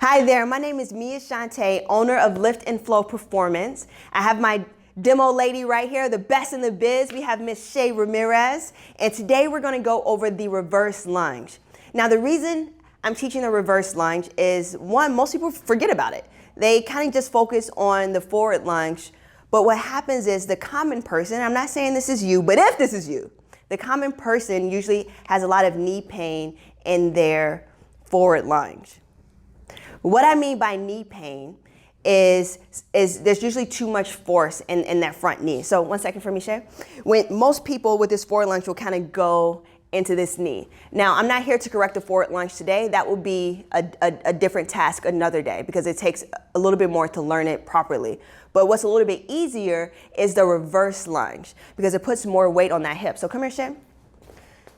Hi there, my name is Mia Shante, owner of Lift and Flow Performance. I have my demo lady right here, the best in the biz. We have Miss Shay Ramirez, and today we're gonna go over the reverse lunge. Now the reason I'm teaching the reverse lunge is, one, most people forget about it. They kind of just focus on the forward lunge, but what happens is the common person, I'm not saying this is you, but if this is you, the common person usually has a lot of knee pain in their forward lunge. What I mean by knee pain is there's usually too much force in that front knee. So one second for me, Shay. When most people with this forward lunge will kind of go into this knee. Now, I'm not here to correct the forward lunge today. That will be a different task another day because it takes a little bit more to learn it properly. But what's a little bit easier is the reverse lunge because it puts more weight on that hip. So come here, Shay.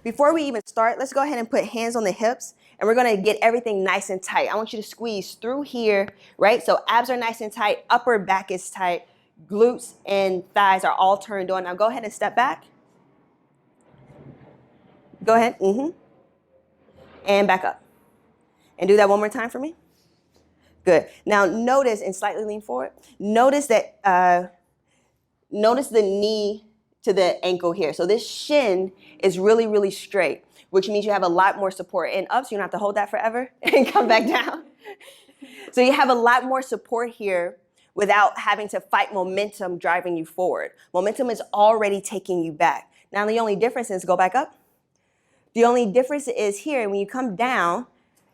Before we even start, let's go ahead and put hands on the hips, and we're gonna get everything nice and tight. I want you to squeeze through here, right? So abs are nice and tight, upper back is tight, glutes and thighs are all turned on. Now go ahead and step back. Go ahead, and back up. And do that one more time for me. Good. Now notice, and slightly lean forward, notice that, notice the knee to the ankle here. So this shin is really, really straight, which means you have a lot more support. And up, so you don't have to hold that forever and come back down. So you have a lot more support here without having to fight momentum driving you forward. Momentum is already taking you back. Now the only difference is, go back up. The only difference is here, when you come down,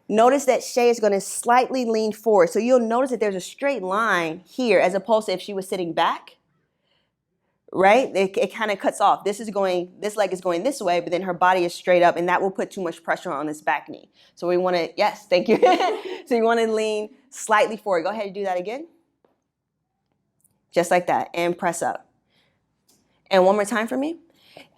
notice that Shay is gonna slightly lean forward. So you'll notice that there's a straight line here as opposed to if she was sitting back. Right? It kind of cuts off. This leg is going this way, but then her body is straight up, and that will put too much pressure on this back knee. So we want to, yes, thank you. So you want to lean slightly forward. Go ahead and do that again. Just like that, and press up. And one more time for me.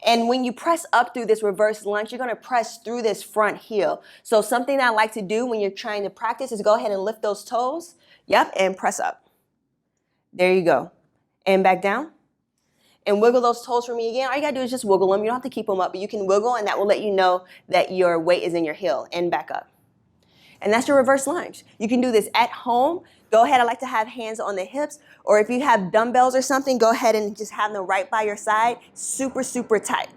And when you press up through this reverse lunge, you're going to press through this front heel. So something I like to do when you're trying to practice is go ahead and lift those toes. Yep, and press up. There you go. And back down. And wiggle those toes for me again. All you gotta do is just wiggle them. You don't have to keep them up, but you can wiggle, and that will let you know that your weight is in your heel, and back up. And that's your reverse lunge. You can do this at home. Go ahead, I like to have hands on the hips, or if you have dumbbells or something, go ahead and just have them right by your side, super, super tight.